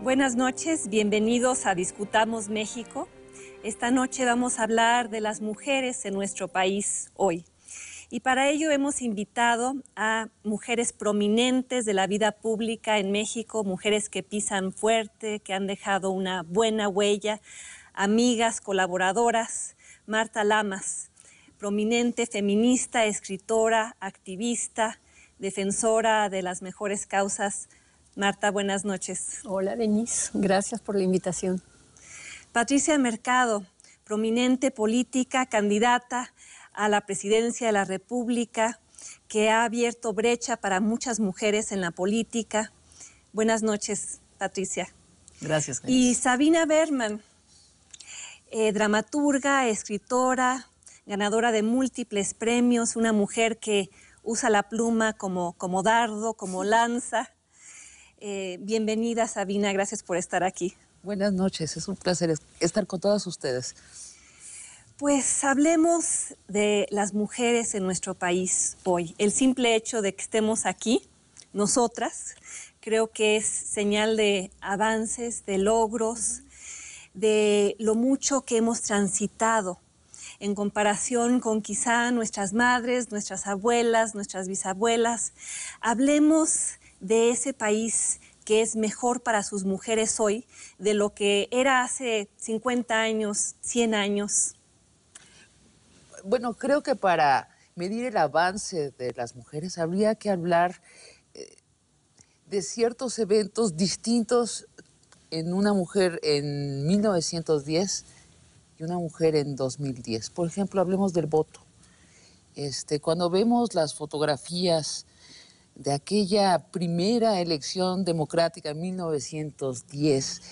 Buenas noches, bienvenidos a Discutamos México. Esta noche vamos a hablar de las mujeres en nuestro país hoy. Y para ello hemos invitado a mujeres prominentes de la vida pública en México, mujeres que pisan fuerte, que han dejado una buena huella, amigas, colaboradoras. Marta Lamas, prominente feminista, escritora, activista, defensora de las mejores causas. Marta, buenas noches. Hola, Denise. Gracias por la invitación. Patricia Mercado, prominente política, candidata a la presidencia de la República, que ha abierto brecha para muchas mujeres en la política. Buenas noches, Patricia. Gracias, Denise. Y Sabina Berman, dramaturga, escritora, ganadora de múltiples premios, una mujer que usa la pluma como dardo, como lanza. Bienvenida, Sabina, gracias por estar aquí. Buenas noches, es un placer estar con todas ustedes. Pues hablemos de las mujeres en nuestro país hoy. El simple hecho de que estemos aquí, nosotras, creo que es señal de avances, de logros, de lo mucho que hemos transitado en comparación con quizá nuestras madres, nuestras abuelas, nuestras bisabuelas. Hablemos de ese país que es mejor para sus mujeres hoy de lo que era hace 50 años, 100 años. Bueno, creo que para medir el avance de las mujeres habría que hablar de ciertos eventos distintos en una mujer en 1910 y una mujer en 2010. Por ejemplo, hablemos del voto. Cuando vemos las fotografías de aquella primera elección democrática en 1910,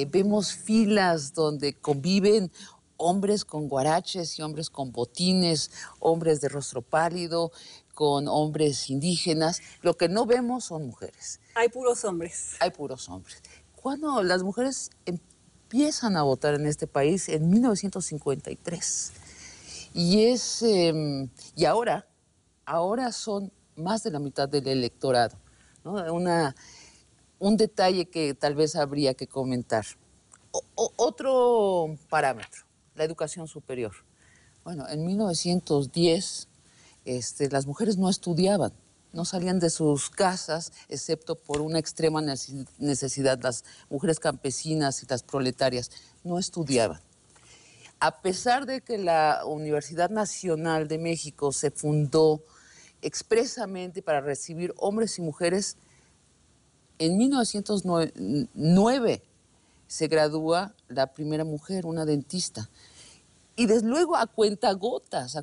vemos filas donde conviven hombres con guaraches y hombres con botines, hombres de rostro pálido, con hombres indígenas. Lo que no vemos son mujeres. Hay puros hombres. Hay puros hombres. Cuando las mujeres empiezan a votar en este país en 1953. Y ahora son más de la mitad del electorado, ¿no? Un detalle que tal vez habría que comentar. Otro parámetro, la educación superior. Bueno, en 1910 las mujeres no estudiaban, no salían de sus casas, excepto por una extrema necesidad. Las mujeres campesinas y las proletarias no estudiaban. A pesar de que la Universidad Nacional de México se fundó expresamente para recibir hombres y mujeres, en 1909 se gradúa la primera mujer, una dentista. Y desde luego a cuentagotas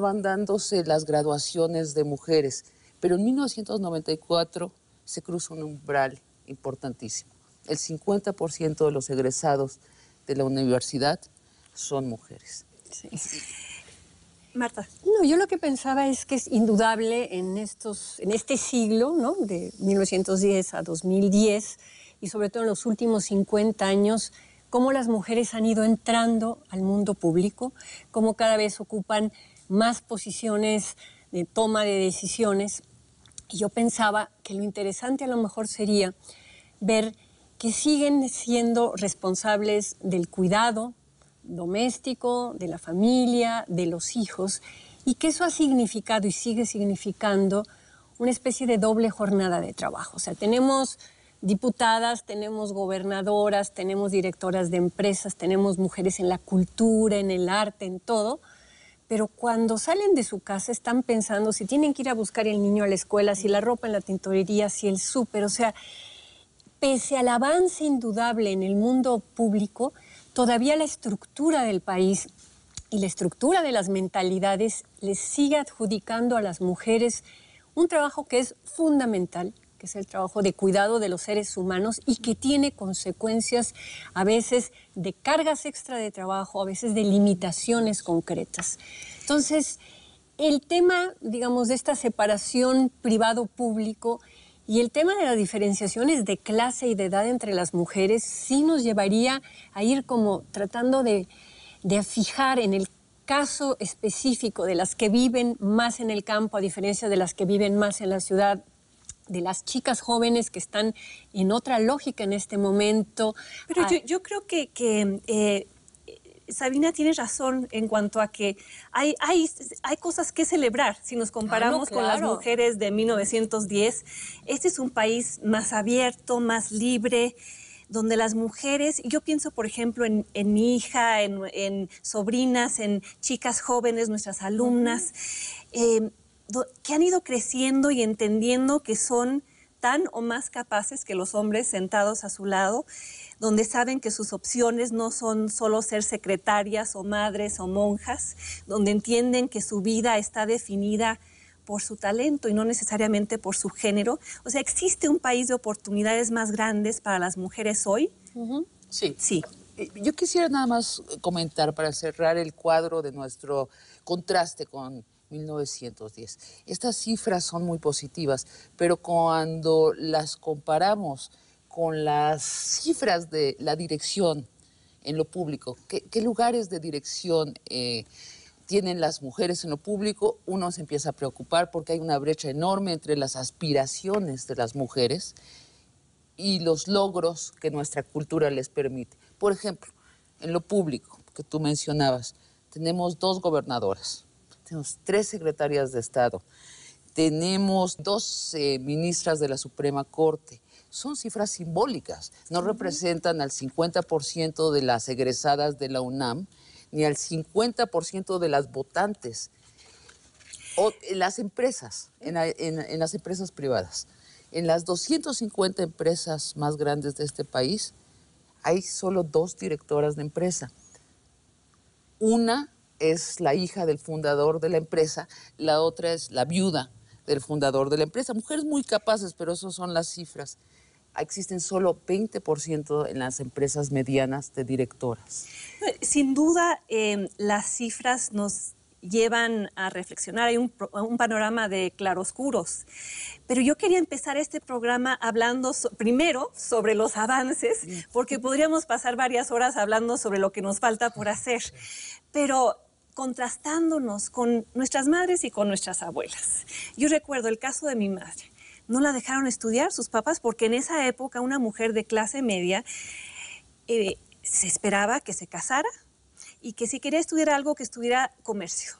van dándose las graduaciones de mujeres. Pero en 1994 se cruza un umbral importantísimo. El 50% de los egresados de la universidad son mujeres. Sí. Marta. No, yo lo que pensaba es que es indudable en este siglo, ¿no? De 1910 a 2010, y sobre todo en los últimos 50 años, cómo las mujeres han ido entrando al mundo público, cómo cada vez ocupan más posiciones de toma de decisiones. Y yo pensaba que lo interesante a lo mejor sería ver que siguen siendo responsables del cuidado doméstico, de la familia, de los hijos, y que eso ha significado y sigue significando una especie de doble jornada de trabajo. O sea, tenemos diputadas, tenemos gobernadoras, tenemos directoras de empresas, tenemos mujeres en la cultura, en el arte, en todo, pero cuando salen de su casa están pensando si tienen que ir a buscar el niño a la escuela, si la ropa en la tintorería, si el súper. O sea, pese al avance indudable en el mundo público, todavía la estructura del país y la estructura de las mentalidades les sigue adjudicando a las mujeres un trabajo que es fundamental, que es el trabajo de cuidado de los seres humanos y que tiene consecuencias a veces de cargas extra de trabajo, a veces de limitaciones concretas. Entonces, el tema, digamos, de esta separación privado-público y el tema de las diferenciaciones de clase y de edad entre las mujeres sí nos llevaría a ir como tratando de fijar en el caso específico de las que viven más en el campo, a diferencia de las que viven más en la ciudad, de las chicas jóvenes que están en otra lógica en este momento. Pero yo creo que Sabina tiene razón en cuanto a que hay cosas que celebrar. Si nos comparamos con las mujeres de 1910, este es un país más abierto, más libre, donde las mujeres, yo pienso por ejemplo en mi hija, en sobrinas, en chicas jóvenes, nuestras alumnas, que han ido creciendo y entendiendo que son tan o más capaces que los hombres sentados a su lado, donde saben que sus opciones no son solo ser secretarias o madres o monjas, donde entienden que su vida está definida por su talento y no necesariamente por su género. O sea, ¿existe un país de oportunidades más grandes para las mujeres hoy? Sí. Sí. Yo quisiera nada más comentar para cerrar el cuadro de nuestro contraste con 1910. Estas cifras son muy positivas, pero cuando las comparamos con las cifras de la dirección en lo público, ¿qué lugares de dirección tienen las mujeres en lo público? Uno se empieza a preocupar porque hay una brecha enorme entre las aspiraciones de las mujeres y los logros que nuestra cultura les permite. Por ejemplo, en lo público, que tú mencionabas, tenemos 2 gobernadoras, tenemos 3 secretarias de Estado, tenemos 2 ministras de la Suprema Corte. Son cifras simbólicas, no representan al 50% de las egresadas de la UNAM, ni al 50% de las votantes. O en las empresas, en las empresas privadas. En las 250 empresas más grandes de este país, hay solo 2 directoras de empresa. Una es la hija del fundador de la empresa, la otra es la viuda del fundador de la empresa. Mujeres muy capaces, pero esas son las cifras. Existen solo 20% en las empresas medianas de directoras. Sin duda, las cifras nos llevan a reflexionar. Hay un panorama de claroscuros. Pero yo quería empezar este programa hablando primero sobre los avances, porque podríamos pasar varias horas hablando sobre lo que nos falta por hacer, pero contrastándonos con nuestras madres y con nuestras abuelas. Yo recuerdo el caso de mi madre. No la dejaron estudiar sus papás porque en esa época una mujer de clase media se esperaba que se casara y que si quería estudiar algo que estudiara comercio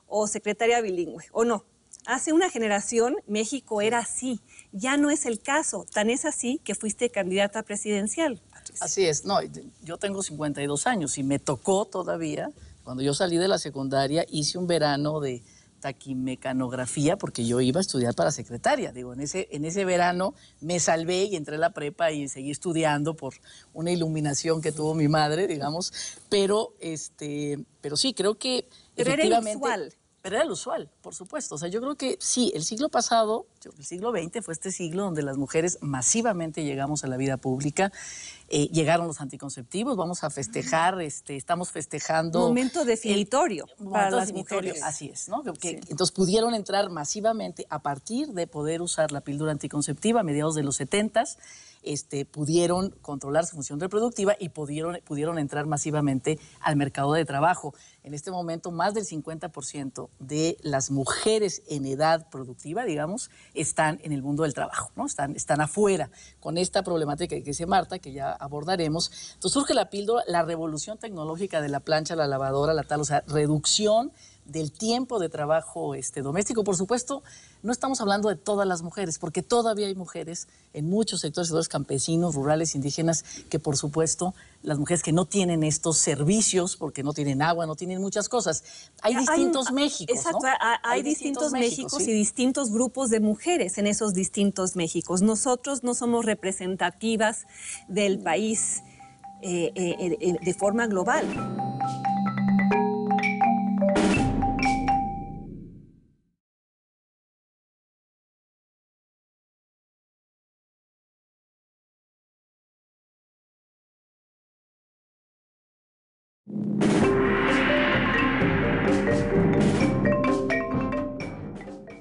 o secretaria bilingüe o no. Hace una generación México era así, ya no es el caso, tan es así que fuiste candidata presidencial. Patricia. Así es, no, yo tengo 52 años y me tocó todavía, cuando yo salí de la secundaria, hice un verano de taquimecanografía porque yo iba a estudiar para secretaria. Digo, en ese verano me salvé y entré a la prepa y seguí estudiando por una iluminación que tuvo mi madre, digamos, pero sí, creo que pero efectivamente... era el usual. Pero era lo usual, por supuesto. O sea, yo creo que sí, el siglo pasado, el siglo XX fue este siglo donde las mujeres masivamente llegamos a la vida pública. Llegaron los anticonceptivos, vamos a festejar, estamos festejando... Momento definitorio para las mujeres. Así es, ¿no? Sí. Entonces pudieron entrar masivamente a partir de poder usar la píldora anticonceptiva a mediados de los 70s. Pudieron controlar su función reproductiva y pudieron entrar masivamente al mercado de trabajo. En este momento, más del 50% de las mujeres en edad productiva, digamos, están en el mundo del trabajo, ¿no? Están afuera con esta problemática que dice Marta, que ya abordaremos. Entonces surge la píldora, la revolución tecnológica de la plancha, la lavadora, la tal, o sea, reducción del tiempo de trabajo doméstico. Por supuesto, no estamos hablando de todas las mujeres, porque todavía hay mujeres en muchos sectores campesinos, rurales, indígenas, que por supuesto, las mujeres que no tienen estos servicios, porque no tienen agua, no tienen muchas cosas. Hay distintos Méxicos, exacto, ¿no? Hay distintos Méxicos, ¿sí? Y distintos grupos de mujeres en esos distintos Méxicos. Nosotros no somos representativas del país de forma global.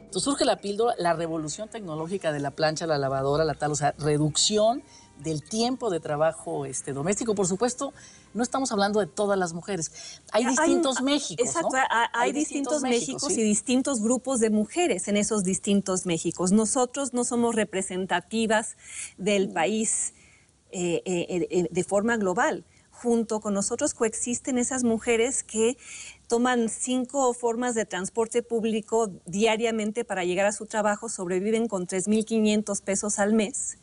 Entonces surge la píldora, la revolución tecnológica de la plancha, la lavadora, la tal, o sea, reducción del tiempo de trabajo doméstico. Por supuesto, no estamos hablando de todas las mujeres. Hay distintos Méxicos, exacto, ¿no? Hay distintos Méxicos, ¿sí? Y distintos grupos de mujeres en esos distintos Méxicos. Nosotros no somos representativas del país de forma global. Junto con nosotros coexisten esas mujeres que toman 5 formas de transporte público diariamente para llegar a su trabajo, sobreviven con 3,500 pesos al mes,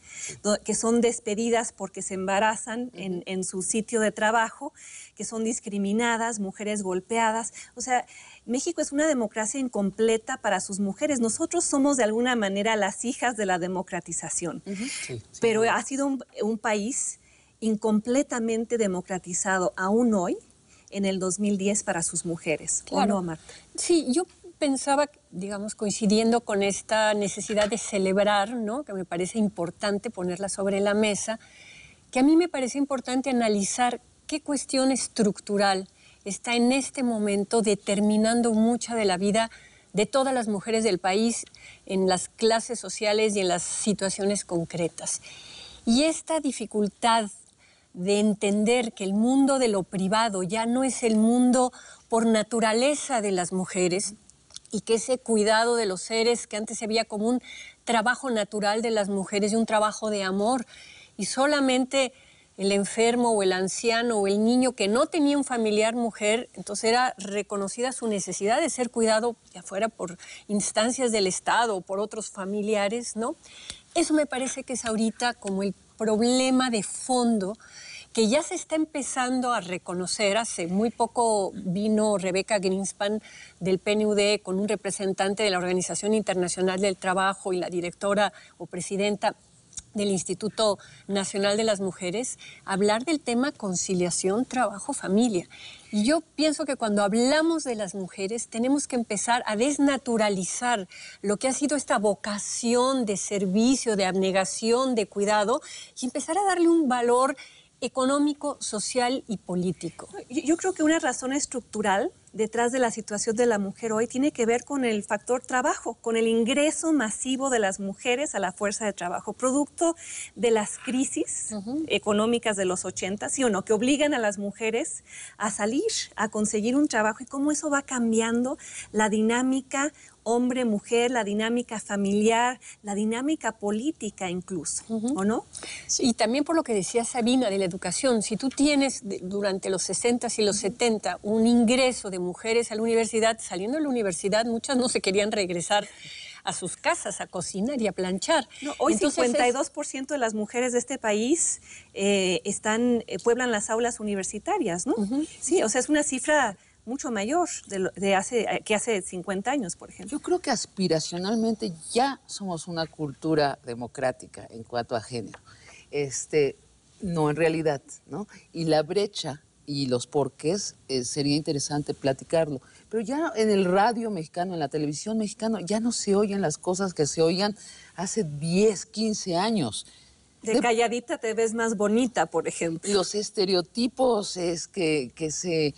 que son despedidas porque se embarazan en su sitio de trabajo, que son discriminadas, mujeres golpeadas. O sea, México es una democracia incompleta para sus mujeres. Nosotros somos de alguna manera las hijas de la democratización, Sí, pero ha sido un país incompletamente democratizado aún hoy, en el 2010, para sus mujeres. Claro. ¿O no, Marta? Sí, yo pensaba, digamos, coincidiendo con esta necesidad de celebrar, ¿no?, que me parece importante ponerla sobre la mesa, que a mí me parece importante analizar qué cuestión estructural está en este momento determinando mucha de la vida de todas las mujeres del país en las clases sociales y en las situaciones concretas. Y esta dificultad de entender que el mundo de lo privado ya no es el mundo por naturaleza de las mujeres y que ese cuidado de los seres que antes se veía como un trabajo natural de las mujeres y un trabajo de amor, y solamente el enfermo o el anciano o el niño que no tenía un familiar mujer, entonces era reconocida su necesidad de ser cuidado, ya fuera por instancias del Estado o por otros familiares, ¿no? Eso me parece que es ahorita como el problema de fondo que ya se está empezando a reconocer. Hace muy poco vino Rebeca Greenspan del PNUD con un representante de la Organización Internacional del Trabajo y la directora o presidenta del Instituto Nacional de las Mujeres, hablar del tema conciliación, trabajo, familia. Y yo pienso que cuando hablamos de las mujeres tenemos que empezar a desnaturalizar lo que ha sido esta vocación de servicio, de abnegación, de cuidado, y empezar a darle un valor económico, social y político. Yo creo que una razón estructural detrás de la situación de la mujer hoy tiene que ver con el factor trabajo, con el ingreso masivo de las mujeres a la fuerza de trabajo, producto de las crisis económicas de los 80, ¿sí o no?, que obligan a las mujeres a salir, a conseguir un trabajo, y cómo eso va cambiando la dinámica hombre-mujer, la dinámica familiar, la dinámica política incluso, ¿o no? Sí. Y también por lo que decía Sabina de la educación, si tú tienes durante los 60 y los 70 un ingreso de mujeres a la universidad, saliendo de la universidad muchas no se querían regresar a sus casas a cocinar y a planchar. No, hoy entonces 52% de las mujeres de este país pueblan las aulas universitarias, ¿no? Sí, o sea, es una cifra mucho mayor que hace 50 años, por ejemplo. Yo creo que aspiracionalmente ya somos una cultura democrática en cuanto a género. No en realidad, ¿no? Y la brecha y los porqués sería interesante platicarlo. Pero ya en el radio mexicano, en la televisión mexicana, ya no se oyen las cosas que se oían hace 10, 15 años. De calladita te ves más bonita, por ejemplo. Los estereotipos que se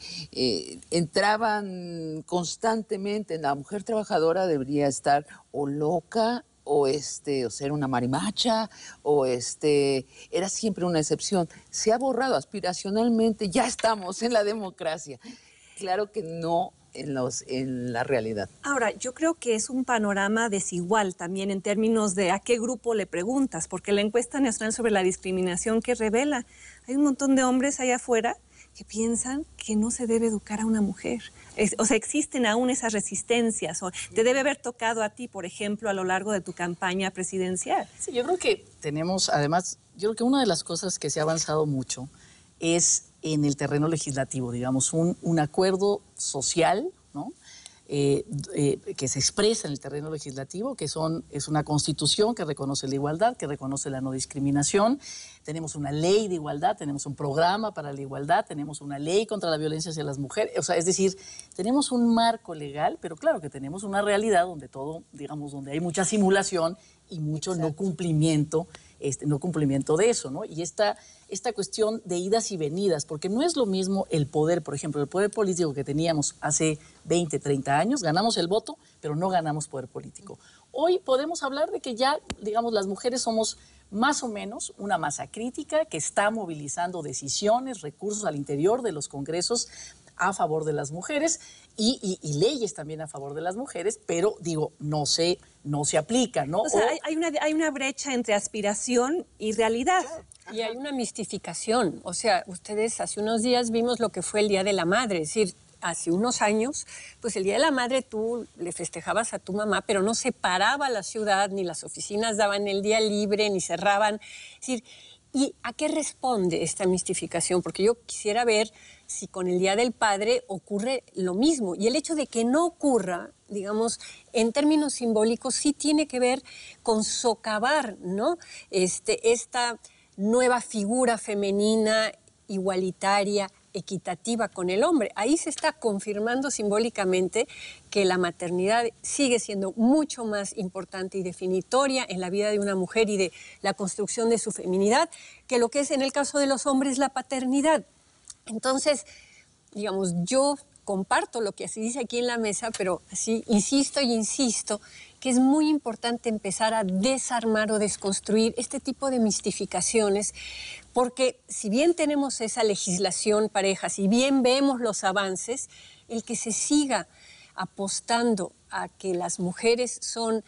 entraban constantemente. La mujer trabajadora debería estar o loca o ser una marimacha, era siempre una excepción. Se ha borrado aspiracionalmente, ya estamos en la democracia. Claro que no en la realidad. Ahora, yo creo que es un panorama desigual también en términos de a qué grupo le preguntas, porque la encuesta nacional sobre la discriminación que revela, hay un montón de hombres allá afuera que piensan que no se debe educar a una mujer. O sea, existen aún esas resistencias. Te debe haber tocado a ti, por ejemplo, a lo largo de tu campaña presidencial. Sí, yo creo que tenemos, además, yo creo que una de las cosas que se ha avanzado mucho es en el terreno legislativo, digamos, un acuerdo social, ¿no? Que se expresa en el terreno legislativo, es una constitución que reconoce la igualdad, que reconoce la no discriminación. Tenemos una ley de igualdad, tenemos un programa para la igualdad, tenemos una ley contra la violencia hacia las mujeres. O sea, es decir, tenemos un marco legal, pero claro que tenemos una realidad donde todo, digamos, donde hay mucha simulación y mucho no cumplimiento de eso, ¿no? Y esta cuestión de idas y venidas, porque no es lo mismo el poder, por ejemplo, el poder político que teníamos hace 20, 30 años, ganamos el voto, pero no ganamos poder político. Hoy podemos hablar de que ya, digamos, las mujeres somos más o menos una masa crítica que está movilizando decisiones, recursos al interior de los congresos a favor de las mujeres y leyes también a favor de las mujeres, pero digo, no se aplica, ¿no? O sea, hay una brecha entre aspiración y realidad. Y hay una mistificación. O sea, ustedes hace unos días vimos lo que fue el Día de la Madre, es decir, hace unos años, pues el Día de la Madre tú le festejabas a tu mamá, pero no se paraba la ciudad, ni las oficinas daban el día libre, ni cerraban. Es decir, ¿y a qué responde esta mistificación? Porque yo quisiera ver si con el Día del Padre ocurre lo mismo. Y el hecho de que no ocurra, digamos, en términos simbólicos, sí tiene que ver con socavar, ¿no? Esta nueva figura femenina, igualitaria, equitativa con el hombre. Ahí se está confirmando simbólicamente que la maternidad sigue siendo mucho más importante y definitoria en la vida de una mujer y de la construcción de su feminidad que lo que es en el caso de los hombres la paternidad. Entonces, digamos, yo comparto lo que se dice aquí en la mesa, pero así insisto y insisto que es muy importante empezar a desarmar o desconstruir este tipo de mistificaciones, porque si bien tenemos esa legislación pareja, si bien vemos los avances, el que se siga apostando a que las mujeres son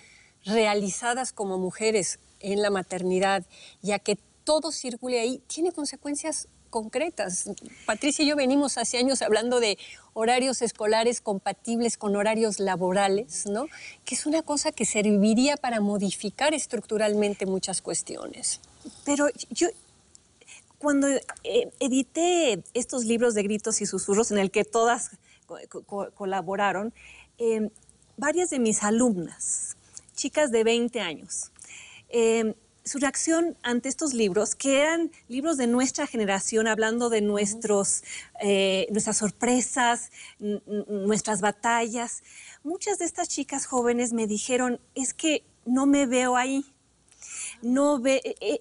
realizadas como mujeres en la maternidad y a que todo circule ahí, tiene consecuencias concretas. Patricia y yo venimos hace años hablando de horarios escolares compatibles con horarios laborales, ¿no? Que es una cosa que serviría para modificar estructuralmente muchas cuestiones. Pero yo, cuando edité estos libros de gritos y susurros en el que todas colaboraron, varias de mis alumnas, chicas de 20 años, su reacción ante estos libros, que eran libros de nuestra generación, hablando de nuestras sorpresas, nuestras batallas, muchas de estas chicas jóvenes me dijeron, es que no me veo ahí.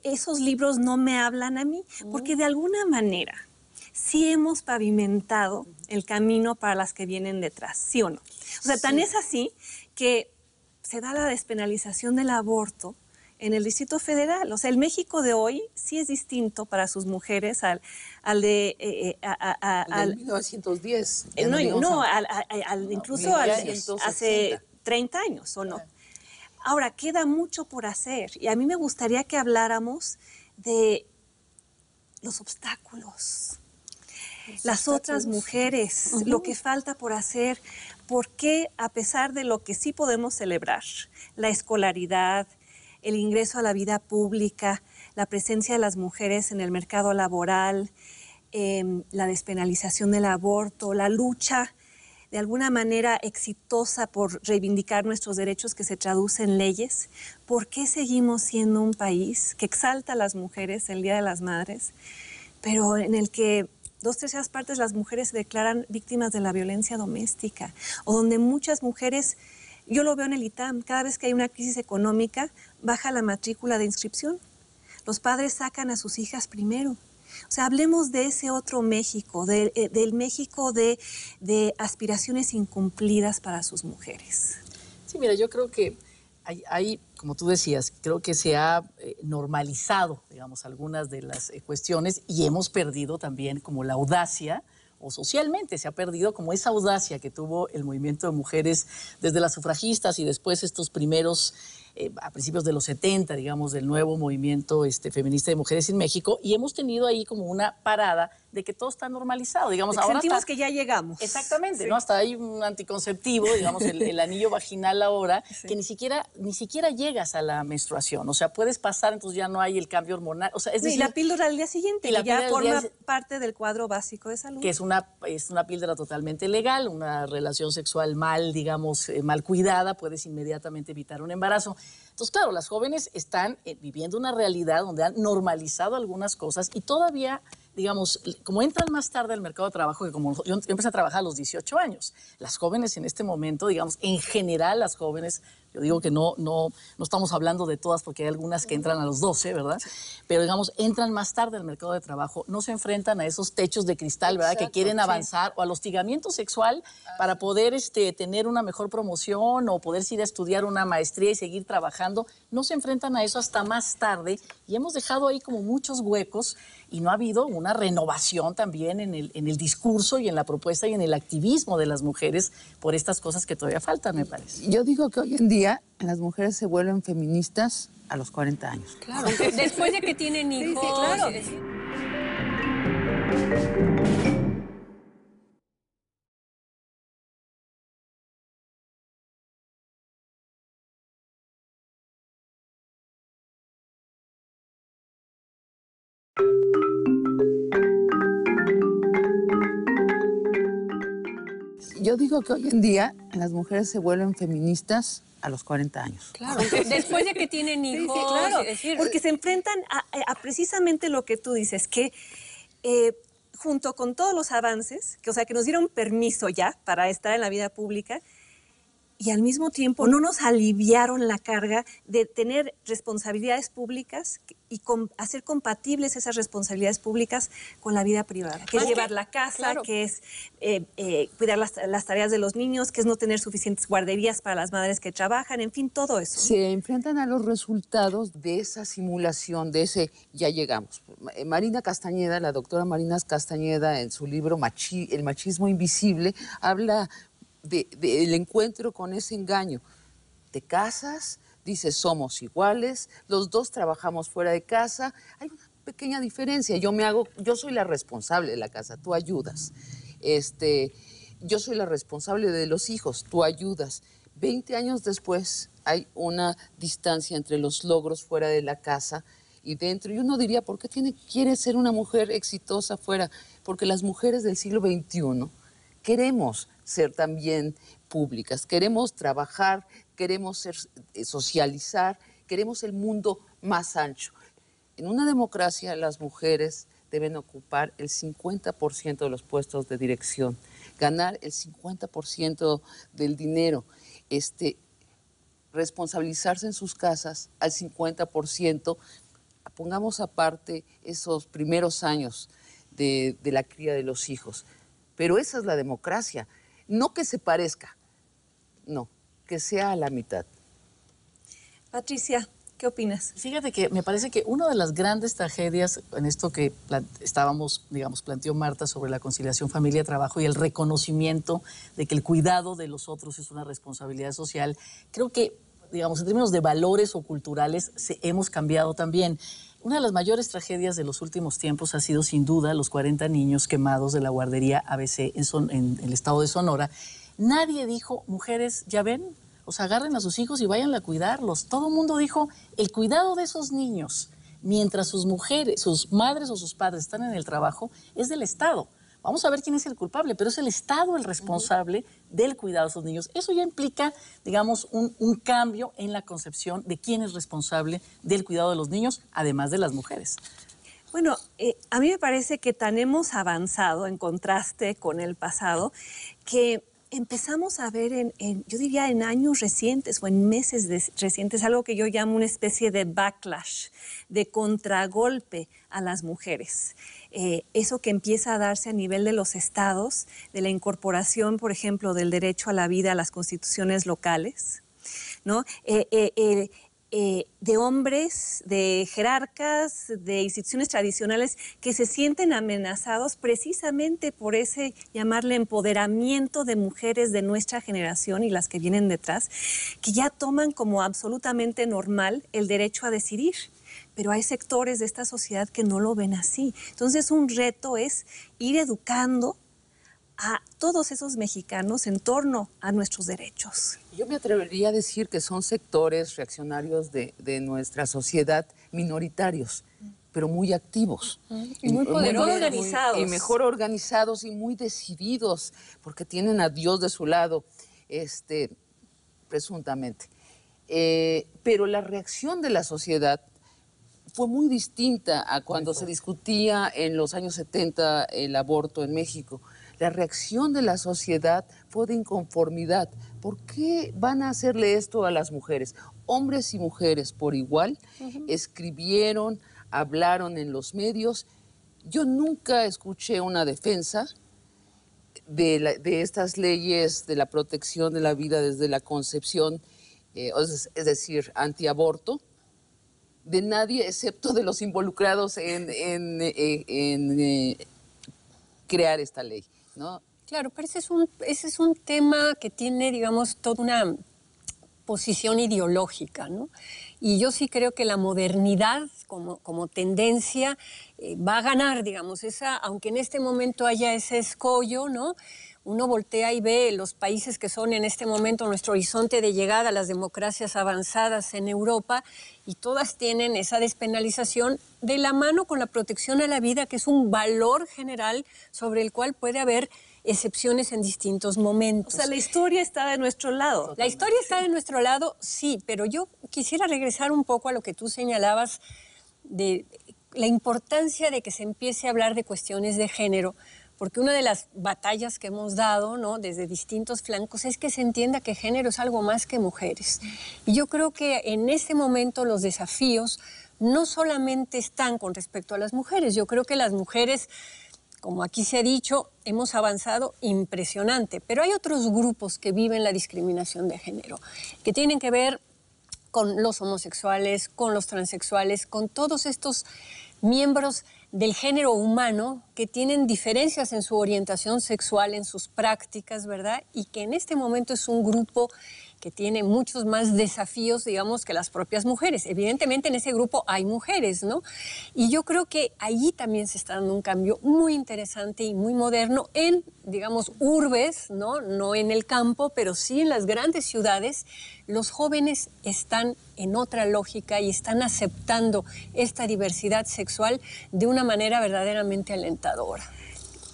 Esos libros no me hablan a mí, porque de alguna manera sí hemos pavimentado el camino para las que vienen detrás, ¿sí o no? O sea, tan es así que se da la despenalización del aborto en el Distrito Federal. O sea, el México de hoy sí es distinto para sus mujeres al de... al 1910. Incluso hace 30 años, ¿o no? Ahora, queda mucho por hacer y a mí me gustaría que habláramos de los obstáculos, las otras mujeres, lo que falta por hacer, porque a pesar de lo que sí podemos celebrar, la escolaridad, el ingreso a la vida pública, la presencia de las mujeres en el mercado laboral, la despenalización del aborto, la lucha de alguna manera exitosa por reivindicar nuestros derechos que se traduce en leyes, ¿por qué seguimos siendo un país que exalta a las mujeres el Día de las Madres, pero en el que 2/3 partes de las mujeres se declaran víctimas de la violencia doméstica, o donde muchas mujeres, yo lo veo en el ITAM, cada vez que hay una crisis económica, baja la matrícula de inscripción. Los padres sacan a sus hijas primero. O sea, hablemos de ese otro México, del México de aspiraciones incumplidas para sus mujeres. Sí, mira, yo creo que hay, como tú decías, creo que se ha normalizado, digamos, algunas de las cuestiones y hemos perdido también como la audacia, o socialmente se ha perdido como esa audacia que tuvo el movimiento de mujeres desde las sufragistas y después estos primeros, a principios de los 70, digamos, del nuevo movimiento feminista de mujeres en México, y hemos tenido ahí como una parada de que todo está normalizado, digamos. Ahora sentimos que ya llegamos. Exactamente, sí. ¿No? Hasta hay un anticonceptivo, digamos, el anillo vaginal ahora, sí, que ni siquiera llegas a la menstruación, o sea, puedes pasar, entonces ya no hay el cambio hormonal, o sea, es decir, y la píldora al día siguiente, que ya forma parte del cuadro básico de salud. Que es una píldora totalmente legal, una relación sexual mal, digamos, mal cuidada, puedes inmediatamente evitar un embarazo. Entonces, claro, las jóvenes están viviendo una realidad donde han normalizado algunas cosas y todavía, digamos, como entran más tarde al mercado de trabajo, que como yo empecé a trabajar a los 18 años, las jóvenes en este momento, digamos, en general las jóvenes Yo digo que no estamos hablando de todas porque hay algunas que entran a los 12, ¿verdad? Pero digamos, entran más tarde al mercado de trabajo, no se enfrentan a esos techos de cristal, ¿verdad? Exacto, que quieren avanzar, o al hostigamiento sexual para poder tener una mejor promoción o poder ir a estudiar una maestría y seguir trabajando. No se enfrentan a eso hasta más tarde y hemos dejado ahí como muchos huecos y no ha habido una renovación también en el discurso y en la propuesta y en el activismo de las mujeres por estas cosas que todavía faltan, me parece. Yo digo que hoy en día las mujeres se vuelven feministas a los 40 años. Claro, después de que tienen hijos. Sí, claro. Yo digo que hoy en día las mujeres se vuelven feministas a los 40 años. Claro, después de que tienen hijos. Sí, claro, es decir, porque se enfrentan a precisamente lo que tú dices, que junto con todos los avances, que, o sea, que nos dieron permiso ya para estar en la vida pública, y al mismo tiempo no nos aliviaron la carga de tener responsabilidades públicas y hacer compatibles esas responsabilidades públicas con la vida privada, que es llevar la casa, claro, que es cuidar las tareas de los niños, que es no tener suficientes guarderías para las madres que trabajan, en fin, todo eso. Se enfrentan a los resultados de esa simulación, de ese ya llegamos. Marina Castañeda, la doctora Marina Castañeda, en su libro El machismo invisible, habla del encuentro con ese engaño. Te casas, dices somos iguales, los dos trabajamos fuera de casa, hay una pequeña diferencia, yo soy la responsable de la casa, tú ayudas. Yo soy la responsable de los hijos, tú ayudas. 20 años después hay una distancia entre los logros fuera de la casa y dentro. Y uno diría, ¿por qué quiere ser una mujer exitosa fuera? Porque las mujeres del siglo XXI queremos ser también públicas, queremos trabajar, queremos socializar, queremos el mundo más ancho. En una democracia las mujeres deben ocupar el 50% de los puestos de dirección, ganar el 50% del dinero, responsabilizarse en sus casas al 50%, pongamos aparte esos primeros años de la cría de los hijos. Pero esa es la democracia. No que se parezca, no, que sea a la mitad. Patricia, ¿qué opinas? Fíjate que me parece que una de las grandes tragedias en esto que planteó Marta sobre la conciliación familia-trabajo y el reconocimiento de que el cuidado de los otros es una responsabilidad social, creo que, en términos de valores o culturales, hemos cambiado también. Una de las mayores tragedias de los últimos tiempos ha sido, sin duda, los 40 niños quemados de la guardería ABC en el estado de Sonora. Nadie dijo, mujeres, ya ven, agarren a sus hijos y vayan a cuidarlos. Todo el mundo dijo, el cuidado de esos niños, mientras sus mujeres, sus madres o sus padres están en el trabajo, es del Estado. Vamos a ver quién es el culpable, pero es el Estado el responsable del cuidado de esos niños. Eso ya implica, un cambio en la concepción de quién es responsable del cuidado de los niños, además de las mujeres. Bueno, a mí me parece que tan hemos avanzado en contraste con el pasado que empezamos a ver yo diría en años recientes o en meses recientes, algo que yo llamo una especie de backlash, de contragolpe a las mujeres. Eso que empieza a darse a nivel de los estados, de la incorporación, por ejemplo, del derecho a la vida a las constituciones locales, ¿no? De hombres, de jerarcas, de instituciones tradicionales que se sienten amenazados precisamente por ese, llamarle, empoderamiento de mujeres de nuestra generación y las que vienen detrás, que ya toman como absolutamente normal el derecho a decidir. Pero hay sectores de esta sociedad que no lo ven así. Entonces, un reto es ir educando a todos esos mexicanos en torno a nuestros derechos. Yo me atrevería a decir que son sectores reaccionarios de nuestra sociedad minoritarios, pero muy activos. Y muy organizados. Y mejor organizados y muy decididos, porque tienen a Dios de su lado, presuntamente. Pero la reacción de la sociedad fue muy distinta a cuando se discutía en los años 70 el aborto en México. La reacción de la sociedad fue de inconformidad. ¿Por qué van a hacerle esto a las mujeres? Hombres y mujeres por igual escribieron, hablaron en los medios. Yo nunca escuché una defensa de estas leyes de la protección de la vida desde la concepción, es decir, antiaborto, de nadie excepto de los involucrados en crear esta ley, ¿no? Claro, pero ese es un tema que tiene, digamos, toda una posición ideológica, ¿no? Y yo sí creo que la modernidad como tendencia va a ganar, digamos, aunque en este momento haya ese escollo, ¿no? Uno voltea y ve los países que son en este momento nuestro horizonte de llegada, las democracias avanzadas en Europa, y todas tienen esa despenalización de la mano con la protección a la vida, que es un valor general sobre el cual puede haber excepciones en distintos momentos. O sea, la historia está de nuestro lado. La historia está de nuestro lado, sí, pero yo quisiera regresar un poco a lo que tú señalabas de la importancia de que se empiece a hablar de cuestiones de género, porque una de las batallas que hemos dado, ¿no?, desde distintos flancos es que se entienda que género es algo más que mujeres. Y yo creo que en este momento los desafíos no solamente están con respecto a las mujeres, yo creo que las mujeres, como aquí se ha dicho, hemos avanzado impresionante, pero hay otros grupos que viven la discriminación de género, que tienen que ver con los homosexuales, con los transexuales, con todos estos miembros del género humano que tienen diferencias en su orientación sexual, en sus prácticas, ¿verdad? Y que en este momento es un grupo que tiene muchos más desafíos, digamos, que las propias mujeres. Evidentemente en ese grupo hay mujeres, ¿no? Y yo creo que allí también se está dando un cambio muy interesante y muy moderno en, digamos, urbes, ¿no? No en el campo, pero sí en las grandes ciudades. Los jóvenes están en otra lógica y están aceptando esta diversidad sexual de una manera verdaderamente alentadora.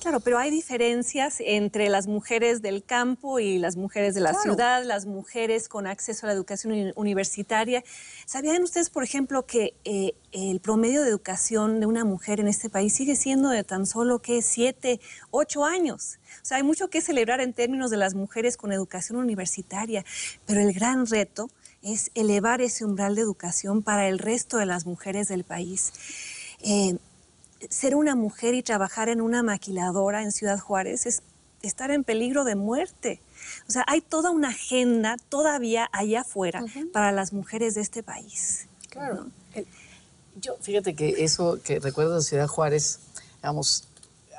Claro, pero hay diferencias entre las mujeres del campo y las mujeres de la ciudad, las mujeres con acceso a la educación universitaria. ¿Sabían ustedes, por ejemplo, que el promedio de educación de una mujer en este país sigue siendo de tan solo, ¿qué?, 7, 8 años? O sea, hay mucho que celebrar en términos de las mujeres con educación universitaria, pero el gran reto es elevar ese umbral de educación para el resto de las mujeres del país. Ser una mujer y trabajar en una maquiladora en Ciudad Juárez es estar en peligro de muerte. O sea, hay toda una agenda todavía allá afuera para las mujeres de este país. Claro. Yo, fíjate que eso que recuerdo de Ciudad Juárez, digamos,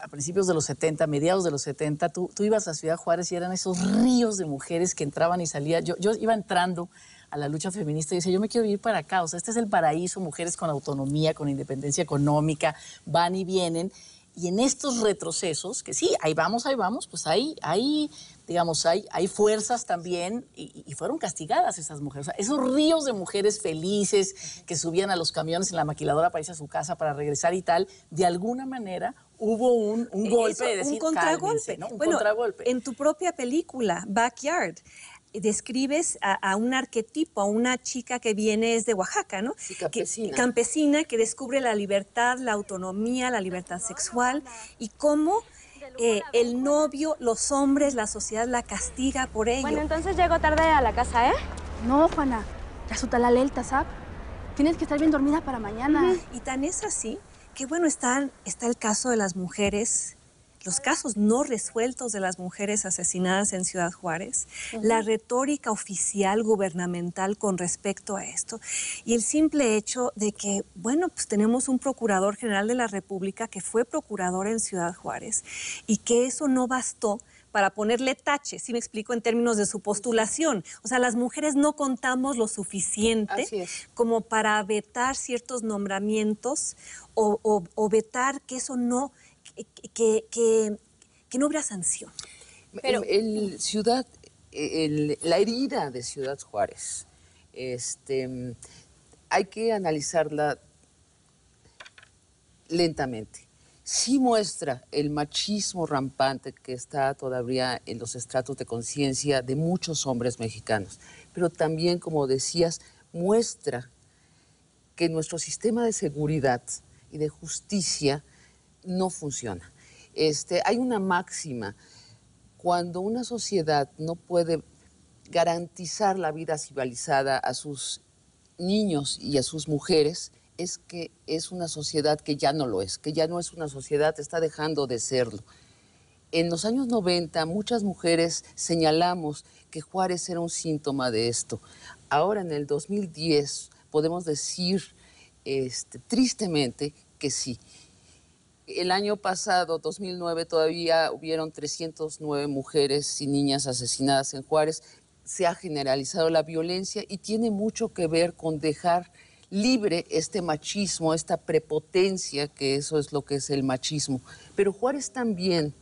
a principios de los 70, mediados de los 70, tú ibas a Ciudad Juárez y eran esos ríos de mujeres que entraban y salían. Yo iba entrando a la lucha feminista y decía, yo me quiero ir para acá, o sea, este es el paraíso, mujeres con autonomía, con independencia económica, van y vienen, y en estos retrocesos, que sí, ahí vamos, pues ahí digamos, hay fuerzas también, y fueron castigadas esas mujeres, o sea, esos ríos de mujeres felices que subían a los camiones en la maquiladora para irse a su casa, para regresar y tal, de alguna manera hubo un golpe de decir, un contragolpe, ¿no? Un bueno, contragolpe. En tu propia película, Backyard, describes a un arquetipo, a una chica que viene de Oaxaca, ¿no? Sí, campesina. Campesina que descubre la libertad, la autonomía, la libertad sexual y cómo el novio, los hombres, la sociedad la castiga por ello. Bueno, entonces llego tarde a la casa, ¿eh? No, Juana, resulta la lelta, ¿sabes? Tienes que estar bien dormida para mañana. Y tan es así que, bueno, está el caso de las mujeres, los casos no resueltos de las mujeres asesinadas en Ciudad Juárez, la retórica oficial gubernamental con respecto a esto y el simple hecho de que, bueno, pues tenemos un procurador general de la República que fue procurador en Ciudad Juárez y que eso no bastó para ponerle tache, ¿sí me explico?, en términos de su postulación. O sea, las mujeres no contamos lo suficiente como para vetar ciertos nombramientos o vetar que eso no... Que no hubiera sanción. Pero la herida de Ciudad Juárez, hay que analizarla lentamente. Sí muestra el machismo rampante que está todavía en los estratos de conciencia de muchos hombres mexicanos, pero también, como decías, muestra que nuestro sistema de seguridad y de justicia no funciona. Hay una máxima. Cuando una sociedad no puede garantizar la vida civilizada a sus niños y a sus mujeres, es que es una sociedad que ya no lo es, que ya no es una sociedad, está dejando de serlo. En los años 90, muchas mujeres señalamos que Juárez era un síntoma de esto. Ahora, en el 2010, podemos decir tristemente que sí. El año pasado, 2009, todavía hubieron 309 mujeres y niñas asesinadas en Juárez. Se ha generalizado la violencia y tiene mucho que ver con dejar libre este machismo, esta prepotencia, que eso es lo que es el machismo. Pero Juárez también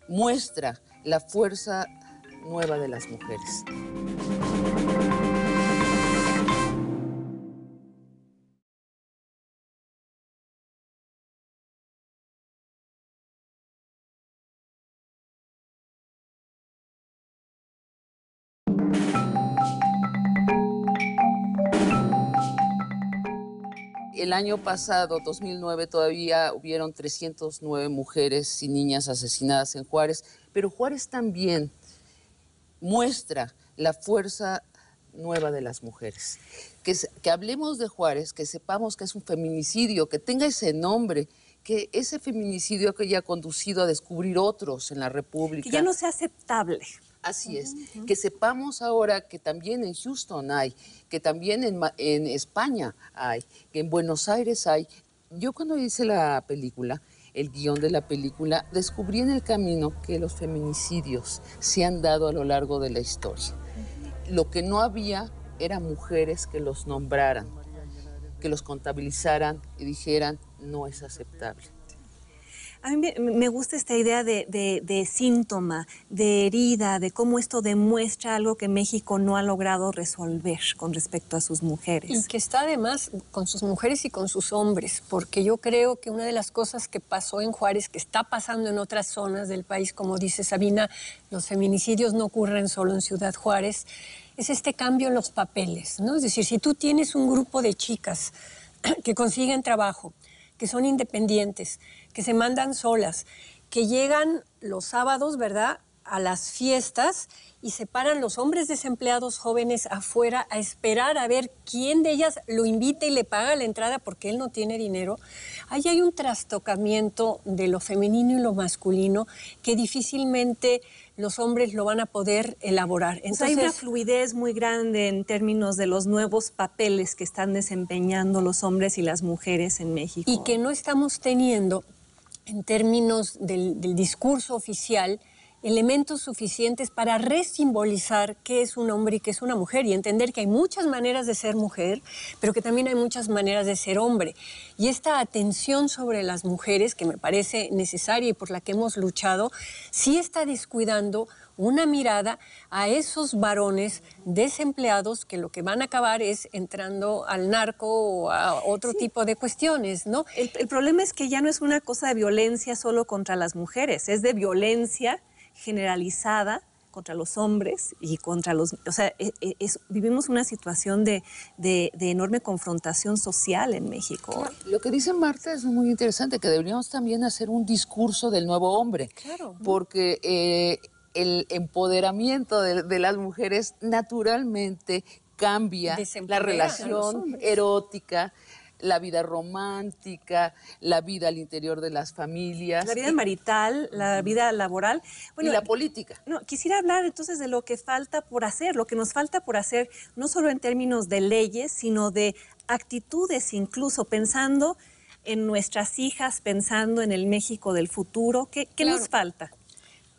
muestra la fuerza nueva de las mujeres. El año pasado, 2009, todavía hubieron 309 mujeres y niñas asesinadas en Juárez, pero Juárez también muestra la fuerza nueva de las mujeres. Que hablemos de Juárez, que sepamos que es un feminicidio, que tenga ese nombre, que ese feminicidio que haya conducido a descubrir otros en la República. Que ya no sea aceptable. Así es, que sepamos ahora que también en Houston hay, que también en España hay, que en Buenos Aires hay. Yo cuando hice la película, el guión de la película, descubrí en el camino que los feminicidios se han dado a lo largo de la historia. Lo que no había eran mujeres que los nombraran, que los contabilizaran y dijeran, no es aceptable. A mí me gusta esta idea de síntoma, de herida, de cómo esto demuestra algo que México no ha logrado resolver con respecto a sus mujeres. Y que está además con sus mujeres y con sus hombres, porque yo creo que una de las cosas que pasó en Juárez, que está pasando en otras zonas del país, como dice Sabina, los feminicidios no ocurren solo en Ciudad Juárez, es este cambio en los papeles, ¿no? Es decir, si tú tienes un grupo de chicas que consiguen trabajo, que son independientes, que se mandan solas, que llegan los sábados, ¿verdad?, a las fiestas y se paran los hombres desempleados jóvenes afuera a esperar a ver quién de ellas lo invita y le paga la entrada porque él no tiene dinero. Ahí hay un trastocamiento de lo femenino y lo masculino que difícilmente los hombres lo van a poder elaborar. Entonces, hay una fluidez muy grande en términos de los nuevos papeles que están desempeñando los hombres y las mujeres en México. Y que no estamos teniendo, en términos del discurso oficial, elementos suficientes para resimbolizar qué es un hombre y qué es una mujer y entender que hay muchas maneras de ser mujer, pero que también hay muchas maneras de ser hombre. Y esta atención sobre las mujeres, que me parece necesaria y por la que hemos luchado, sí está descuidando una mirada a esos varones desempleados que lo que van a acabar es entrando al narco o a otro tipo de cuestiones, ¿no? El problema es que ya no es una cosa de violencia solo contra las mujeres, es de violencia generalizada contra los hombres y contra los... O sea, vivimos una situación de enorme confrontación social en México. Claro, lo que dice Marta es muy interesante, que deberíamos también hacer un discurso del nuevo hombre. Claro. Porque el empoderamiento de las mujeres naturalmente cambia la relación erótica, la vida romántica, la vida al interior de las familias. La vida marital, la vida laboral. Bueno, y la política. No, quisiera hablar entonces de lo que falta por hacer, lo que nos falta por hacer, no solo en términos de leyes, sino de actitudes, incluso pensando en nuestras hijas, pensando en el México del futuro. ¿Qué nos falta?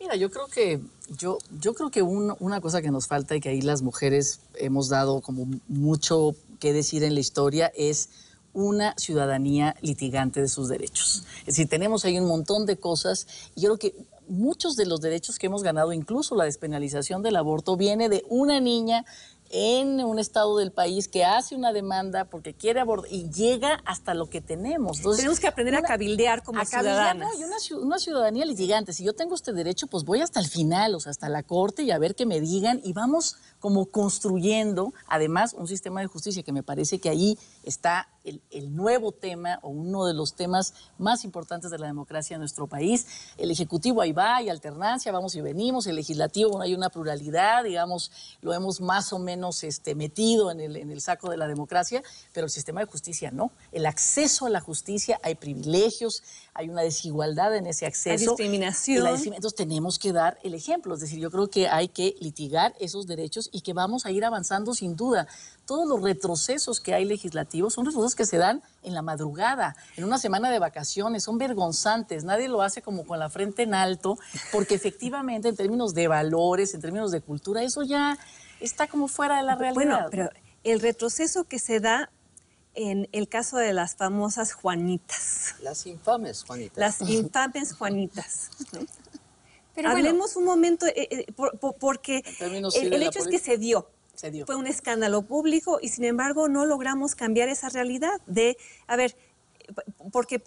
Mira, yo creo que una cosa que nos falta y que ahí las mujeres hemos dado como mucho que decir en la historia es una ciudadanía litigante de sus derechos. Es decir, tenemos ahí un montón de cosas y yo creo que muchos de los derechos que hemos ganado, incluso la despenalización del aborto, viene de una niña en un estado del país que hace una demanda porque quiere abortar y llega hasta lo que tenemos. Entonces, tenemos que aprender a cabildear como ciudadanas. Y una ciudadanía litigante. Si yo tengo este derecho, pues voy hasta el final, o sea, hasta la corte y a ver que me digan y vamos como construyendo, además, un sistema de justicia que me parece que ahí está el nuevo tema o uno de los temas más importantes de la democracia en nuestro país. El Ejecutivo ahí va, hay alternancia, vamos y venimos. El Legislativo, bueno, hay una pluralidad, digamos, lo hemos más o menos metido en el saco de la democracia, pero el sistema de justicia no. El acceso a la justicia, hay privilegios, hay una desigualdad en ese acceso. Hay discriminación. Entonces tenemos que dar el ejemplo. Es decir, yo creo que hay que litigar esos derechos y que vamos a ir avanzando sin duda. Todos los retrocesos que hay legislativos son retrocesos que se dan en la madrugada, en una semana de vacaciones, son vergonzantes. Nadie lo hace como con la frente en alto, porque efectivamente en términos de valores, en términos de cultura, eso ya está como fuera de la realidad. Bueno, pero el retroceso que se da en el caso de las famosas Juanitas. Las infames Juanitas. Las infames Juanitas, ¿no? Pero hablemos un momento, porque términos, el hecho es que se dio. Fue un escándalo público y sin embargo no logramos cambiar esa realidad de, a ver, porque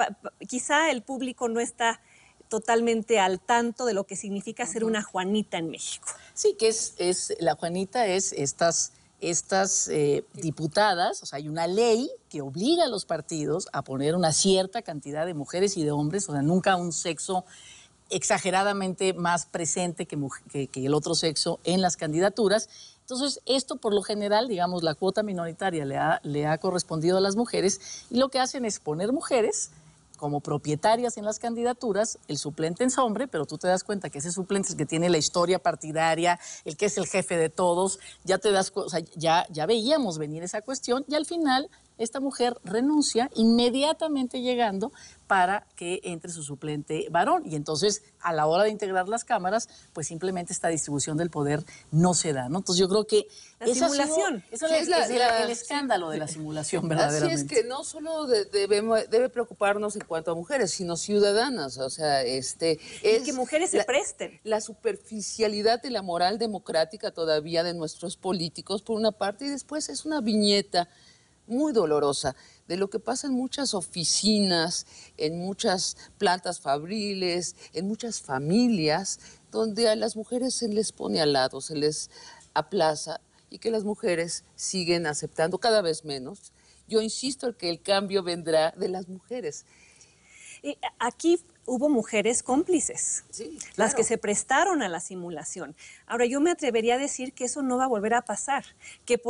quizá el público no está totalmente al tanto de lo que significa ser una Juanita en México. Sí, que la Juanita es estas diputadas, o sea, hay una ley que obliga a los partidos a poner una cierta cantidad de mujeres y de hombres, o sea, nunca un sexo exageradamente más presente que el otro sexo en las candidaturas. Entonces, esto por lo general, digamos, la cuota minoritaria le ha correspondido a las mujeres y lo que hacen es poner mujeres como propietarias en las candidaturas, el suplente es hombre, pero tú te das cuenta que ese suplente es el que tiene la historia partidaria, el que es el jefe de todos, ya veíamos venir esa cuestión y al final esta mujer renuncia inmediatamente llegando para que entre su suplente varón. Y entonces, a la hora de integrar las cámaras, pues simplemente esta distribución del poder no se da, ¿no? Entonces yo creo que la simulación. Eso es el escándalo de la simulación, verdaderamente. Así es que no solo debe preocuparnos en cuanto a mujeres, sino ciudadanas. O sea, y que mujeres se presten. La superficialidad de la moral democrática todavía de nuestros políticos, por una parte, y después es una viñeta muy dolorosa de lo que pasa en muchas oficinas, en muchas plantas fabriles, en muchas familias, donde a las mujeres se les pone al lado, se les aplaza y que las mujeres siguen aceptando cada vez menos. Yo insisto en que el cambio vendrá de las mujeres. Y aquí hubo mujeres cómplices, Sí, claro. Las que se prestaron a la simulación. Ahora, yo me atrevería a decir que eso no va a volver a pasar, que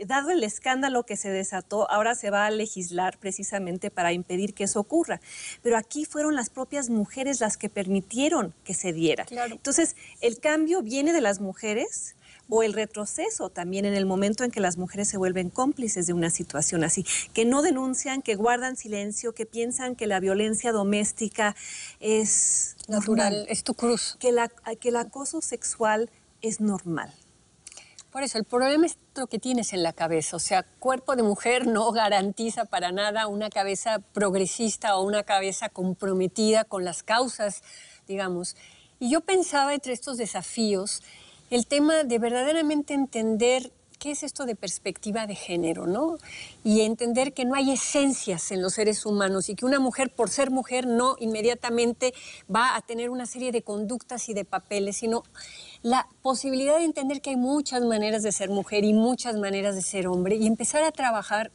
dado el escándalo que se desató, ahora se va a legislar precisamente para impedir que eso ocurra. Pero aquí fueron las propias mujeres las que permitieron que se diera. Claro. Entonces, el cambio viene de las mujeres, o el retroceso también en el momento en que las mujeres se vuelven cómplices de una situación así, que no denuncian, que guardan silencio, que piensan que la violencia doméstica es natural, normal, es tu cruz. que el acoso sexual es normal. Por eso, el problema es lo que tienes en la cabeza. O sea, cuerpo de mujer no garantiza para nada una cabeza progresista o una cabeza comprometida con las causas, digamos. Y yo pensaba entre estos desafíos el tema de verdaderamente entender qué es esto de perspectiva de género, ¿no? Y entender que no hay esencias en los seres humanos y que una mujer, por ser mujer, no inmediatamente va a tener una serie de conductas y de papeles, sino la posibilidad de entender que hay muchas maneras de ser mujer y muchas maneras de ser hombre y empezar a trabajar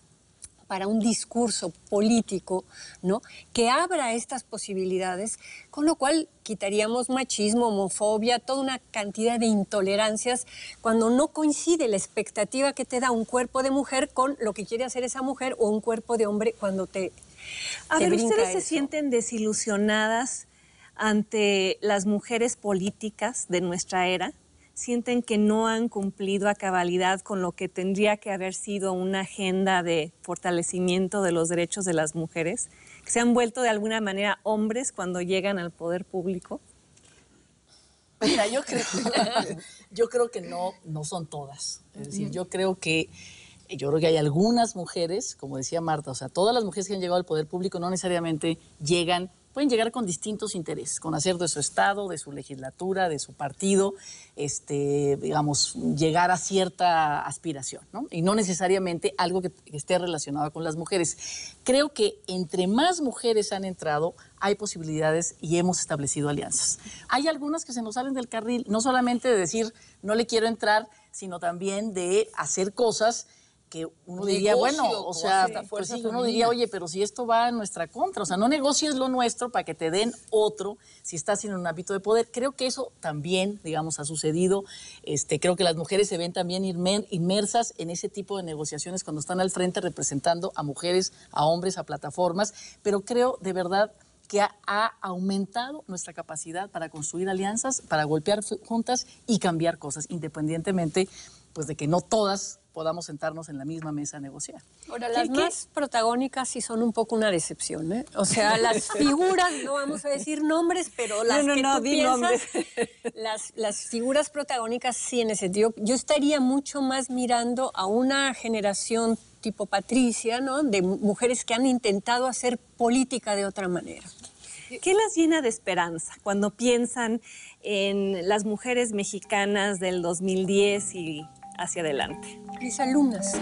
para un discurso político, ¿no?, que abra estas posibilidades, con lo cual quitaríamos machismo, homofobia, toda una cantidad de intolerancias cuando no coincide la expectativa que te da un cuerpo de mujer con lo que quiere hacer esa mujer o un cuerpo de hombre cuando te ¿ustedes brinca se eso? sienten desilusionadas ante las mujeres políticas de nuestra era? ¿Sienten que no han cumplido a cabalidad con lo que tendría que haber sido una agenda de fortalecimiento de los derechos de las mujeres? ¿Que se han vuelto de alguna manera hombres cuando llegan al poder público? Mira, yo creo que no son todas. Es decir, yo creo que hay algunas mujeres, como decía Marta, o sea, todas las mujeres que han llegado al poder público no necesariamente pueden llegar con distintos intereses, con hacer de su estado, de su legislatura, de su partido, digamos, llegar a cierta aspiración, ¿no? Y no necesariamente algo que esté relacionado con las mujeres. Creo que entre más mujeres han entrado, hay posibilidades y hemos establecido alianzas. Hay algunas que se nos salen del carril, no solamente de decir, no le quiero entrar, sino también de hacer cosas que uno diría, bueno, o sea, pues sí, uno diría, oye, pero si esto va en nuestra contra, o sea, no negocies lo nuestro para que te den otro si estás en un ámbito de poder. Creo que eso también, digamos, ha sucedido. Creo que las mujeres se ven también inmersas en ese tipo de negociaciones cuando están al frente representando a mujeres, a hombres, a plataformas, pero creo de verdad que ha aumentado nuestra capacidad para construir alianzas, para golpear juntas y cambiar cosas, independientemente pues de que no todas podamos sentarnos en la misma mesa a negociar. Ahora, las más protagónicas sí son un poco una decepción, ¿eh? O sea, las figuras, no vamos a decir nombres, pero las que tú piensas, las figuras protagónicas sí, en ese sentido. Yo estaría mucho más mirando a una generación tipo Patricia, ¿no? De mujeres que han intentado hacer política de otra manera. ¿Qué las llena de esperanza cuando piensan en las mujeres mexicanas del 2010 y hacia adelante? Mis alumnas.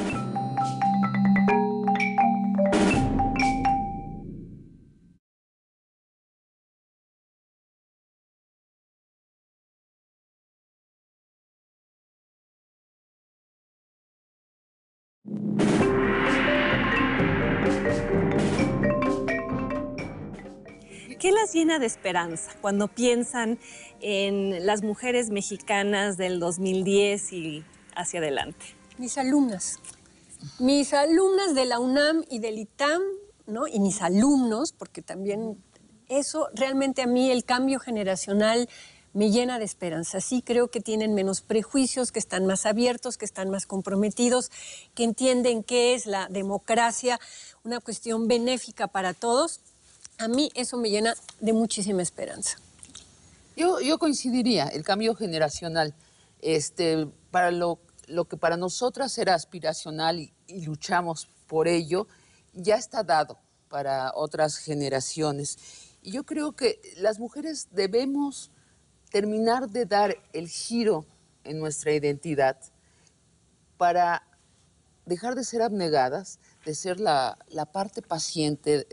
¿Qué las llena de esperanza cuando piensan en las mujeres mexicanas del 2010 y hacia adelante? Mis alumnas. Mis alumnas de la UNAM y del ITAM, ¿no? Y mis alumnos, porque también eso realmente a mí el cambio generacional me llena de esperanza. Sí creo que tienen menos prejuicios, que están más abiertos, que están más comprometidos, que entienden qué es la democracia, una cuestión benéfica para todos. A mí eso me llena de muchísima esperanza. Yo coincidiría, el cambio generacional, para lo que para nosotras era aspiracional y luchamos por ello, ya está dado para otras generaciones. Y yo creo que las mujeres debemos terminar de dar el giro en nuestra identidad para dejar de ser abnegadas, de ser la parte paciente,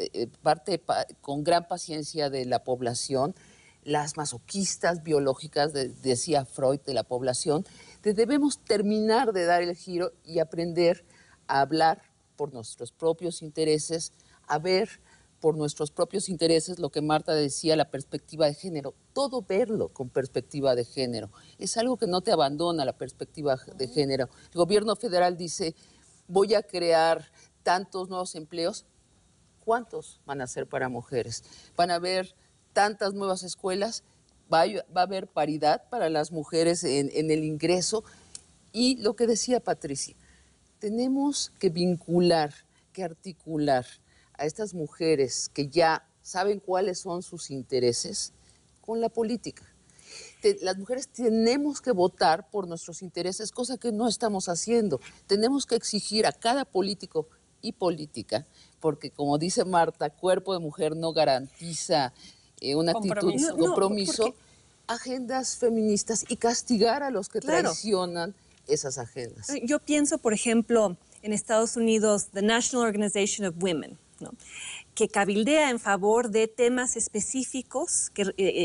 con gran paciencia de la población, las masoquistas biológicas, decía Freud, de la población. Debemos terminar de dar el giro y aprender a hablar por nuestros propios intereses, a ver por nuestros propios intereses lo que Marta decía, la perspectiva de género. Todo verlo con perspectiva de género. Es algo que no te abandona la perspectiva de género. El gobierno federal dice, voy a crear tantos nuevos empleos. ¿Cuántos van a ser para mujeres? Van a haber tantas nuevas escuelas, va a haber paridad para las mujeres en el ingreso. Y lo que decía Patricia, tenemos que vincular, que articular a estas mujeres que ya saben cuáles son sus intereses con la política. Las mujeres tenemos que votar por nuestros intereses, cosa que no estamos haciendo. Tenemos que exigir a cada político y política, porque como dice Marta, cuerpo de mujer no garantiza una actitud de compromiso, agendas feministas y castigar a los que traicionan esas agendas. Yo pienso, por ejemplo, en Estados Unidos, the National Organization of Women, ¿no?, que cabildea en favor de temas específicos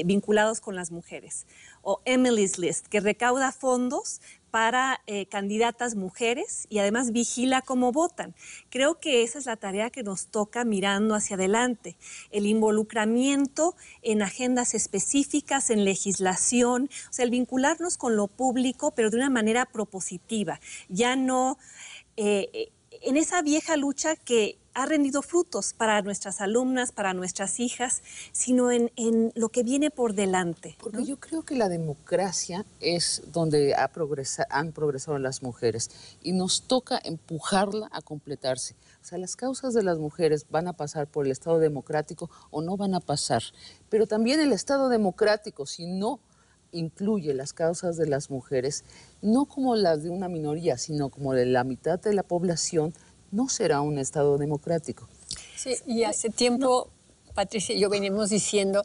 vinculados con las mujeres. O Emily's List, que recauda fondos para candidatas mujeres y además vigila cómo votan. Creo que esa es la tarea que nos toca mirando hacia adelante. El involucramiento en agendas específicas, en legislación, o sea, el vincularnos con lo público, pero de una manera propositiva. Ya no en esa vieja lucha que ha rendido frutos para nuestras alumnas, para nuestras hijas, sino en lo que viene por delante, ¿no? Porque yo creo que la democracia es donde han progresado las mujeres y nos toca empujarla a completarse. O sea, las causas de las mujeres van a pasar por el Estado democrático o no van a pasar, pero también el Estado democrático, si no incluye las causas de las mujeres, no como las de una minoría, sino como de la mitad de la población, no será un Estado democrático. Sí, y hace tiempo, Patricia y yo venimos diciendo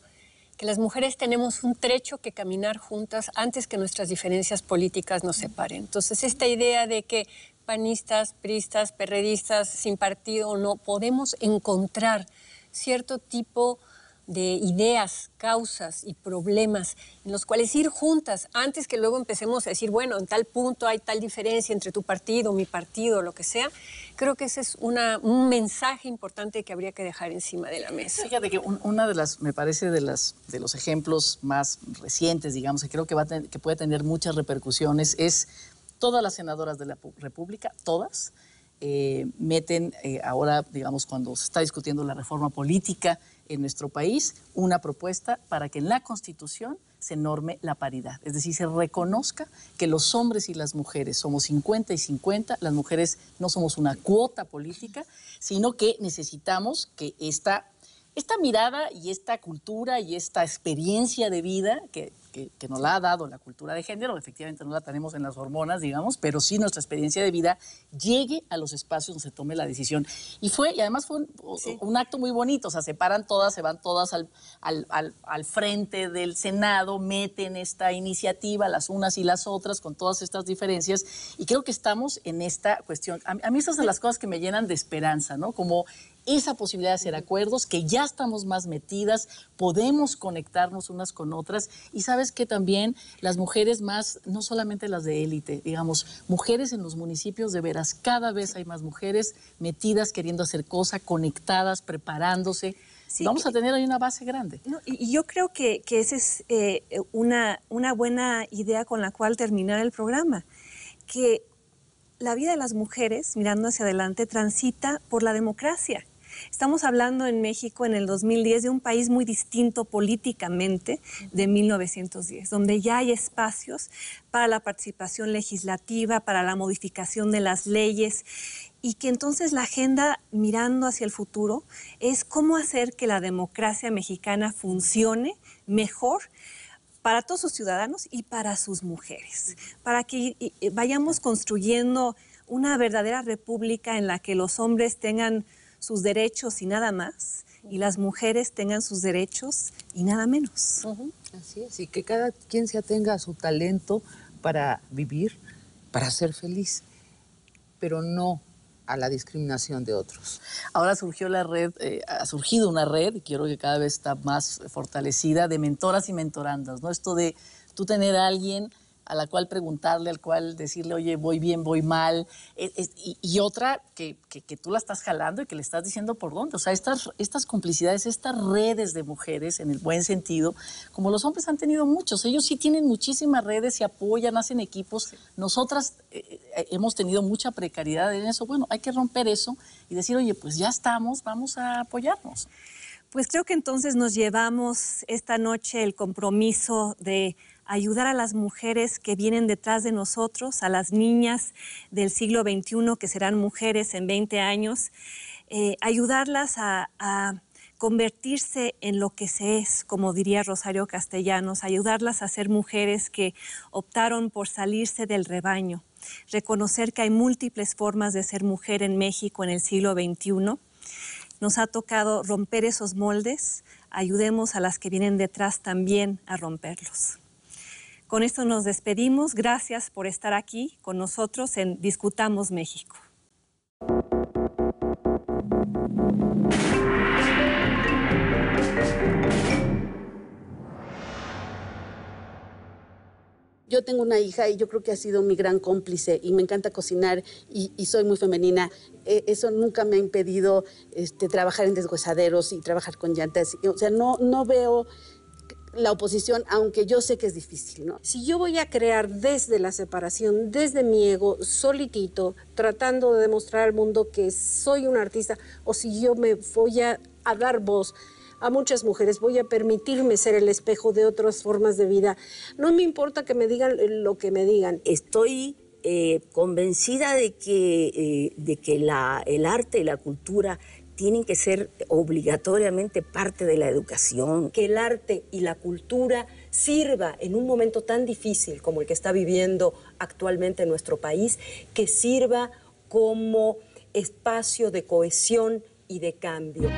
que las mujeres tenemos un trecho que caminar juntas antes que nuestras diferencias políticas nos separen. Entonces, esta idea de que panistas, priistas, perredistas, sin partido o no, podemos encontrar cierto tipo de ideas, causas y problemas en los cuales ir juntas antes que luego empecemos a decir, bueno, en tal punto hay tal diferencia entre tu partido, mi partido, lo que sea. Creo que ese es un mensaje importante que habría que dejar encima de la mesa. Fíjate que una de las, me parece, de los ejemplos más recientes, digamos, que creo que, que puede tener muchas repercusiones, es todas las senadoras de la República, todas, meten ahora, digamos, cuando se está discutiendo la reforma política en nuestro país, una propuesta para que en la Constitución se norme la paridad. Es decir, se reconozca que los hombres y las mujeres somos 50 y 50, las mujeres no somos una cuota política, sino que necesitamos que esta mirada y esta cultura y esta experiencia de vida que nos la ha dado la cultura de género, efectivamente no la tenemos en las hormonas, digamos, pero sí nuestra experiencia de vida llegue a los espacios donde se tome la decisión. Y además fue un acto muy bonito, o sea, se paran todas, se van todas al frente del Senado, meten esta iniciativa, las unas y las otras, con todas estas diferencias, y creo que estamos en esta cuestión. A mí esas son las cosas que me llenan de esperanza, ¿no? Como esa posibilidad de hacer acuerdos, que ya estamos más metidas, podemos conectarnos unas con otras, y sabes que también las mujeres más, no solamente las de élite, digamos, mujeres en los municipios, de veras, cada vez hay más mujeres metidas, queriendo hacer cosas, conectadas, preparándose. Sí, vamos a tener ahí una base grande. No, y yo creo que esa es una buena idea con la cual terminar el programa, que la vida de las mujeres, mirando hacia adelante, transita por la democracia. Estamos hablando en México en el 2010 de un país muy distinto políticamente de 1910, donde ya hay espacios para la participación legislativa, para la modificación de las leyes, y que entonces la agenda mirando hacia el futuro es cómo hacer que la democracia mexicana funcione mejor para todos sus ciudadanos y para sus mujeres, para que vayamos construyendo una verdadera república en la que los hombres tengan sus derechos y nada más, y las mujeres tengan sus derechos y nada menos. Así es, y que cada quien se atenga a su talento para vivir, para ser feliz, pero no a la discriminación de otros. Ahora surgió la red, ha surgido una red, y quiero que cada vez está más fortalecida, de mentoras y mentorandas, ¿no? Esto de tú tener a alguien a la cual preguntarle, al cual decirle, oye, voy bien, voy mal, y otra que tú la estás jalando y que le estás diciendo por dónde. O sea, estas complicidades, estas redes de mujeres, en el buen sentido, como los hombres han tenido muchos, ellos sí tienen muchísimas redes, se apoyan, hacen equipos. Nosotras hemos tenido mucha precariedad en eso. Bueno, hay que romper eso y decir, oye, pues ya estamos, vamos a apoyarnos. Pues creo que entonces nos llevamos esta noche el compromiso de ayudar a las mujeres que vienen detrás de nosotros, a las niñas del siglo XXI que serán mujeres en 20 años, ayudarlas a convertirse en lo que se es, como diría Rosario Castellanos, ayudarlas a ser mujeres que optaron por salirse del rebaño, reconocer que hay múltiples formas de ser mujer en México en el siglo XXI. Nos ha tocado romper esos moldes, ayudemos a las que vienen detrás también a romperlos. Con esto nos despedimos. Gracias por estar aquí con nosotros en Discutamos México. Yo tengo una hija y yo creo que ha sido mi gran cómplice y me encanta cocinar y soy muy femenina. Eso nunca me ha impedido trabajar en deshuesaderos y trabajar con llantas. O sea, no veo la oposición, aunque yo sé que es difícil, ¿no? Si yo voy a crear desde la separación, desde mi ego, solitito, tratando de demostrar al mundo que soy una artista, o si yo me voy a dar voz a muchas mujeres, voy a permitirme ser el espejo de otras formas de vida, no me importa que me digan lo que me digan. Estoy convencida de que el arte y la cultura tienen que ser obligatoriamente parte de la educación. Que el arte y la cultura sirva en un momento tan difícil como el que está viviendo actualmente nuestro país, que sirva como espacio de cohesión y de cambio.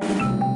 Thank you.